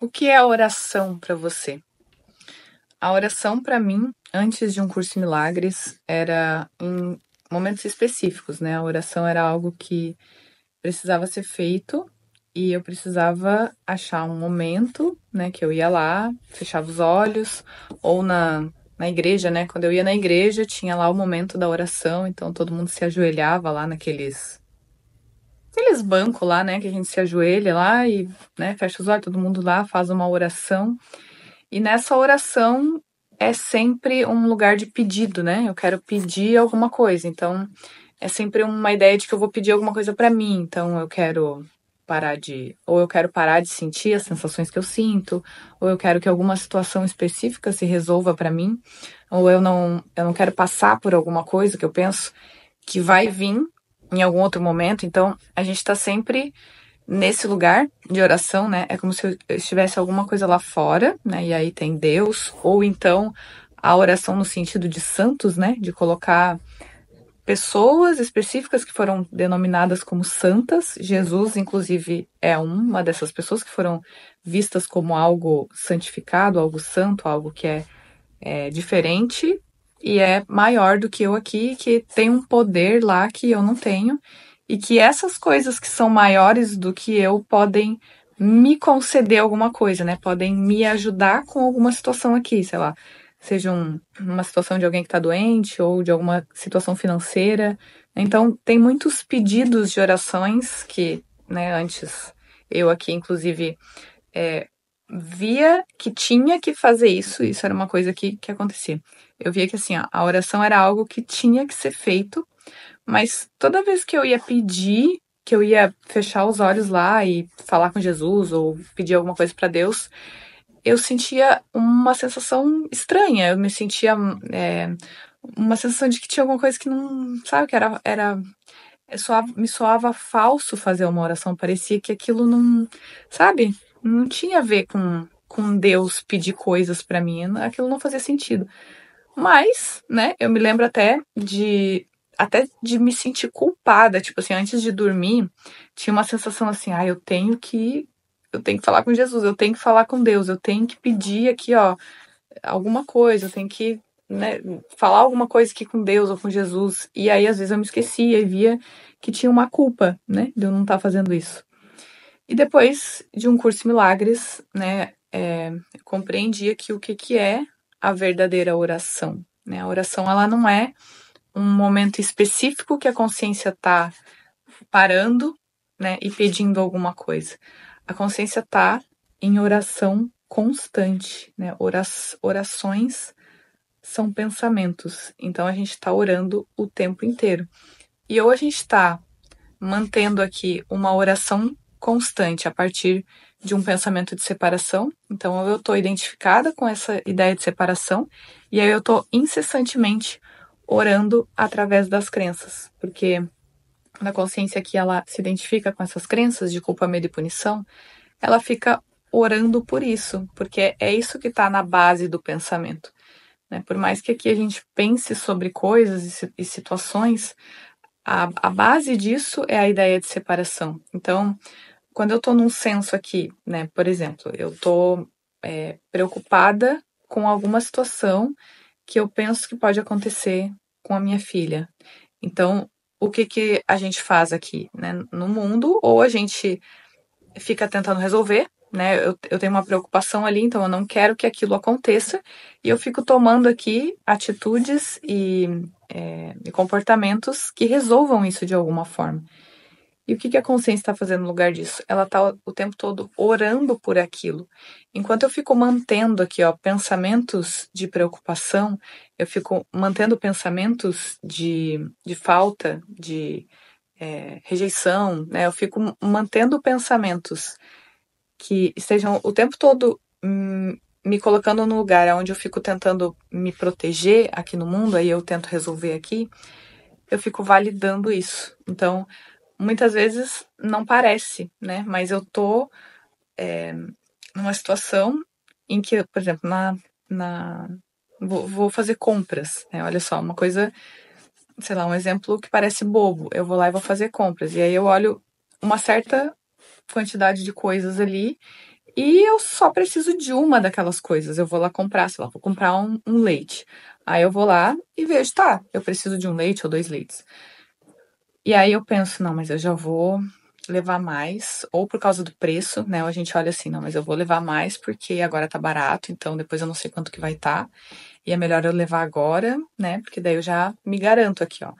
O que é a oração para você? A oração para mim, antes de um curso em milagres, era em momentos específicos, né? A oração era algo que precisava ser feito e eu precisava achar um momento, né, que eu ia lá, fechava os olhos, ou na igreja, né? Quando eu ia na igreja, tinha lá o momento da oração, então todo mundo se ajoelhava lá aqueles bancos lá, né, que a gente se ajoelha lá e, né, fecha os olhos, todo mundo lá faz uma oração. E nessa oração é sempre um lugar de pedido, né? Eu quero pedir alguma coisa. Então, é sempre uma ideia de que eu vou pedir alguma coisa para mim. Então, eu quero parar de sentir as sensações que eu sinto, ou eu quero que alguma situação específica se resolva para mim, ou eu não quero passar por alguma coisa que eu penso que vai vir em algum outro momento. Então, a gente está sempre nesse lugar de oração, né? É como se eu estivesse alguma coisa lá fora, né? E aí tem Deus, ou então a oração no sentido de santos, né? De colocar pessoas específicas que foram denominadas como santas. Jesus, inclusive, é uma dessas pessoas que foram vistas como algo santificado, algo santo, algo que é diferente e é maior do que eu aqui, que tem um poder lá que eu não tenho, e que essas coisas que são maiores do que eu podem me conceder alguma coisa, né? Podem me ajudar com alguma situação aqui, sei lá, seja uma situação de alguém que está doente ou de alguma situação financeira. Então, tem muitos pedidos de orações que, né, antes eu aqui, inclusive, via que tinha que fazer isso era uma coisa que acontecia. Eu via que assim, ó, a oração era algo que tinha que ser feito, mas toda vez que eu ia pedir, que eu ia fechar os olhos lá e falar com Jesus ou pedir alguma coisa para Deus, eu sentia uma sensação estranha. Eu me sentia uma sensação de que tinha alguma coisa que não, sabe, que me soava falso fazer uma oração. Parecia que aquilo não, sabe, não tinha a ver com Deus pedir coisas para mim. Aquilo não fazia sentido. Mas, né, eu me lembro até de me sentir culpada, tipo assim, antes de dormir, tinha uma sensação assim, eu tenho que falar com Jesus, eu tenho que falar com Deus, eu tenho que pedir aqui, ó, alguma coisa, eu tenho que, né, falar alguma coisa aqui com Deus ou com Jesus. E aí, às vezes, eu me esquecia e via que tinha uma culpa, né, de eu não estar fazendo isso. E depois de um curso em milagres, né, eu compreendi aqui o que é a verdadeira oração, né? A oração, ela não é um momento específico que a consciência está parando, né, e pedindo alguma coisa. A consciência está em oração constante, né? Orações são pensamentos, então a gente está orando o tempo inteiro. E ou a gente está mantendo aqui uma oração constante a partir de um pensamento de separação. Então, eu estou identificada com essa ideia de separação e aí eu estou incessantemente orando através das crenças, porque na consciência que ela se identifica com essas crenças de culpa, medo e punição, ela fica orando por isso, porque é isso que está na base do pensamento, né? Por mais que aqui a gente pense sobre coisas e situações, a base disso é a ideia de separação. Então, quando eu estou num senso aqui, né, por exemplo, eu estou preocupada com alguma situação que eu penso que pode acontecer com a minha filha. Então, o que a gente faz aqui, né, no mundo? Ou a gente fica tentando resolver, né? Eu tenho uma preocupação ali, então eu não quero que aquilo aconteça, e eu fico tomando aqui atitudes e comportamentos que resolvam isso de alguma forma. E o que a consciência está fazendo no lugar disso? Ela está o tempo todo orando por aquilo. Enquanto eu fico mantendo aqui, ó, pensamentos de preocupação, eu fico mantendo pensamentos de falta, de rejeição, né? Eu fico mantendo pensamentos que estejam o tempo todo me colocando no lugar onde eu fico tentando me proteger aqui no mundo, aí eu tento resolver aqui, eu fico validando isso. Então, muitas vezes não parece, né? Mas eu tô numa situação em que, por exemplo, vou fazer compras, né? Olha só, uma coisa, sei lá, um exemplo que parece bobo. Eu vou lá e vou fazer compras. E aí eu olho uma certa quantidade de coisas ali e eu só preciso de uma daquelas coisas. Eu vou lá comprar, sei lá, vou comprar um leite. Aí eu vou lá e vejo, tá, eu preciso de um leite ou 2 leites. E aí eu penso, não, mas eu já vou levar mais, ou por causa do preço, né? A gente olha assim, não, mas eu vou levar mais porque agora tá barato, então depois eu não sei quanto que vai estar. E é melhor eu levar agora, né? Porque daí eu já me garanto aqui, ó.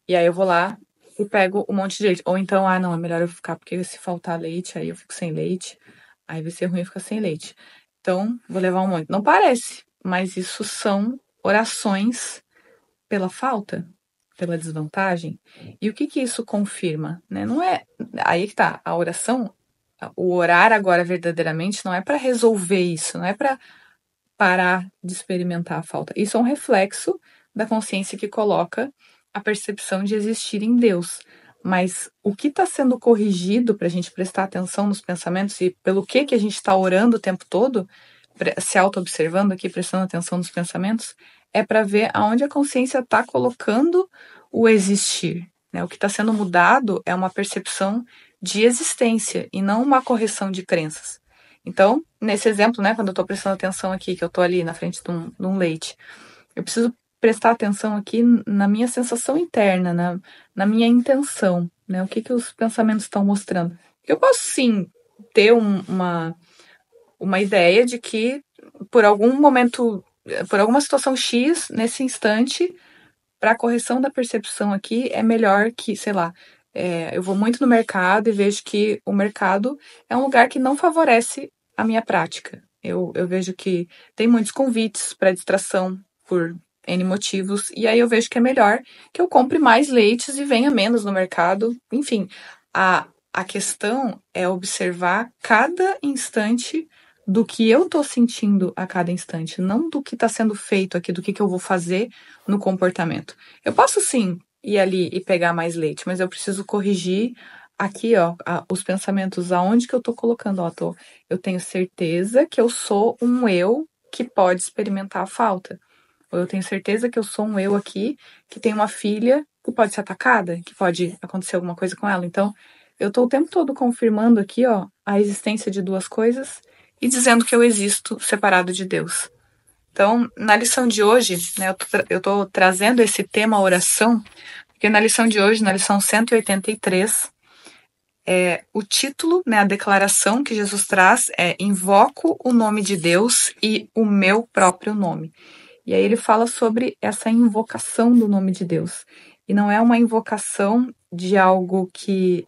E aí eu vou lá e pego um monte de leite. Ou então, não, é melhor eu ficar, porque se faltar leite, aí eu fico sem leite. Aí vai ser ruim eu ficar sem leite. Então, vou levar um monte. Não parece, mas isso são orações pela falta, pela desvantagem. E o que que isso confirma, né? Não é aí que tá, a oração, o orar agora verdadeiramente não é para resolver isso, não é para parar de experimentar a falta. Isso é um reflexo da consciência que coloca a percepção de existir em Deus. Mas o que está sendo corrigido para a gente prestar atenção nos pensamentos e pelo que a gente está orando o tempo todo, se auto-observando aqui, prestando atenção nos pensamentos, é para ver aonde a consciência está colocando o existir. Né? O que está sendo mudado é uma percepção de existência e não uma correção de crenças. Então, nesse exemplo, né, quando eu estou prestando atenção aqui, que eu estou ali na frente de um leite, eu preciso prestar atenção aqui na minha sensação interna, na minha intenção, né? O que os pensamentos estão mostrando. Eu posso sim ter uma ideia de que por algum momento, por alguma situação X, nesse instante, para a correção da percepção aqui, é melhor que, sei lá, eu vou muito no mercado e vejo que o mercado é um lugar que não favorece a minha prática. Eu vejo que tem muitos convites para distração por N motivos, e aí eu vejo que é melhor que eu compre mais leites e venha menos no mercado. Enfim, a questão é observar cada instante do que eu estou sentindo a cada instante, não do que está sendo feito aqui, do que eu vou fazer no comportamento. Eu posso sim ir ali e pegar mais leite, mas eu preciso corrigir aqui, ó, os pensamentos, aonde que eu tô colocando, ó, eu tenho certeza que eu sou um eu que pode experimentar a falta. Ou eu tenho certeza que eu sou um eu aqui que tem uma filha que pode ser atacada, que pode acontecer alguma coisa com ela. Então, eu tô o tempo todo confirmando aqui, ó, a existência de duas coisas e dizendo que eu existo separado de Deus. Então, na lição de hoje, né, eu tô trazendo esse tema oração, porque na lição de hoje, na lição 183, o título, né, a declaração que Jesus traz é Invoco o nome de Deus e o meu próprio nome. E aí ele fala sobre essa invocação do nome de Deus. E não é uma invocação de algo que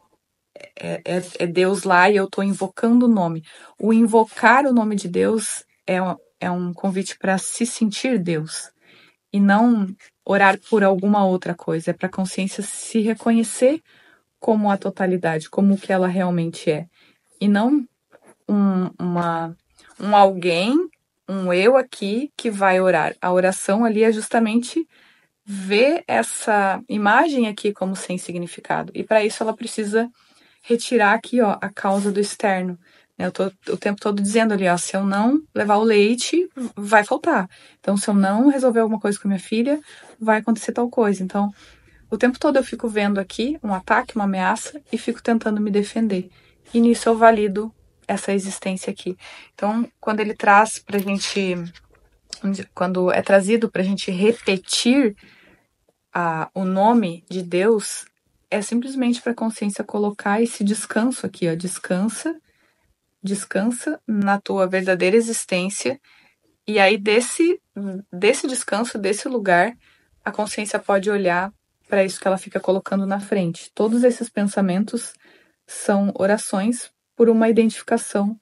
é Deus lá e eu estou invocando o nome. O invocar o nome de Deus é um convite para se sentir Deus e não orar por alguma outra coisa. É para a consciência se reconhecer como a totalidade, como o que ela realmente é. E não um alguém, um eu aqui que vai orar. A oração ali é justamente ver essa imagem aqui como sem significado. E para isso ela precisa retirar aqui, ó, a causa do externo. Eu tô o tempo todo dizendo ali, ó, se eu não levar o leite, vai faltar. Então, se eu não resolver alguma coisa com a minha filha, vai acontecer tal coisa. Então, o tempo todo eu fico vendo aqui um ataque, uma ameaça e fico tentando me defender. E nisso eu valido essa existência aqui. Então, quando ele traz pra gente, quando é trazido pra gente repetir o nome de Deus, é simplesmente para a consciência colocar esse descanso aqui, ó, descansa na tua verdadeira existência, e aí desse descanso, desse lugar, a consciência pode olhar para isso que ela fica colocando na frente. Todos esses pensamentos são orações por uma identificação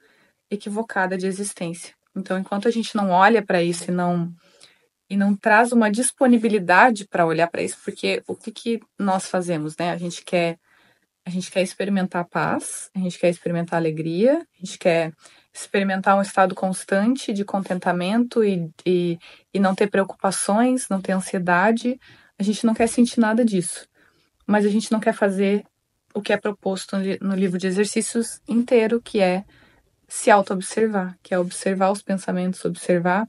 equivocada de existência. Então, enquanto a gente não olha para isso e não traz uma disponibilidade para olhar para isso, porque o que nós fazemos, né? A gente quer experimentar a paz, a gente quer experimentar a alegria, a gente quer experimentar um estado constante de contentamento e não ter preocupações, não ter ansiedade. A gente não quer sentir nada disso. Mas a gente não quer fazer o que é proposto no livro de exercícios inteiro, que é se auto-observar, que é observar os pensamentos, observar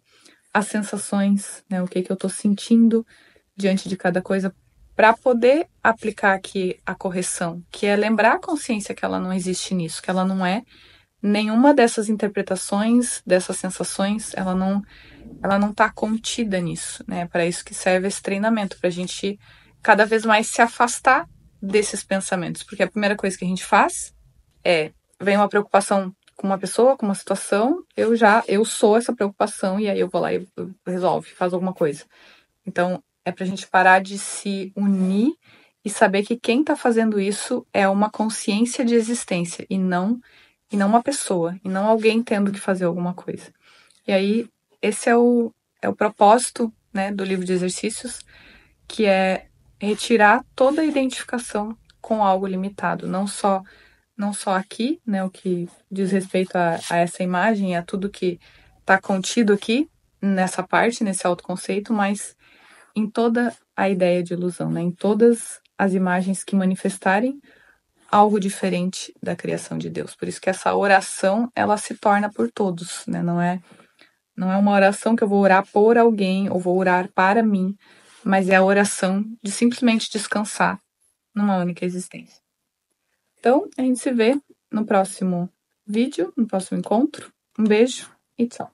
as sensações, né? O que eu estou sentindo diante de cada coisa, para poder aplicar aqui a correção, que é lembrar a consciência que ela não existe nisso, que ela não é nenhuma dessas interpretações, dessas sensações, ela não tá contida nisso, né? Para isso que serve esse treinamento, pra gente cada vez mais se afastar desses pensamentos, porque a primeira coisa que a gente faz vem uma preocupação com uma pessoa, com uma situação, eu sou essa preocupação e aí eu vou lá e resolve, faz alguma coisa. Então, é pra gente parar de se unir e saber que quem tá fazendo isso é uma consciência de existência e não uma pessoa, e não alguém tendo que fazer alguma coisa. E aí, esse é o propósito, né, do livro de exercícios, que é retirar toda a identificação com algo limitado, não só aqui, né, o que diz respeito a essa imagem, a tudo que está contido aqui nessa parte, nesse autoconceito, mas em toda a ideia de ilusão, né, em todas as imagens que manifestarem algo diferente da criação de Deus. Por isso que essa oração, ela se torna por todos, né, não é uma oração que eu vou orar por alguém ou vou orar para mim, mas é a oração de simplesmente descansar numa única existência. Então, a gente se vê no próximo vídeo, no próximo encontro. Um beijo e tchau.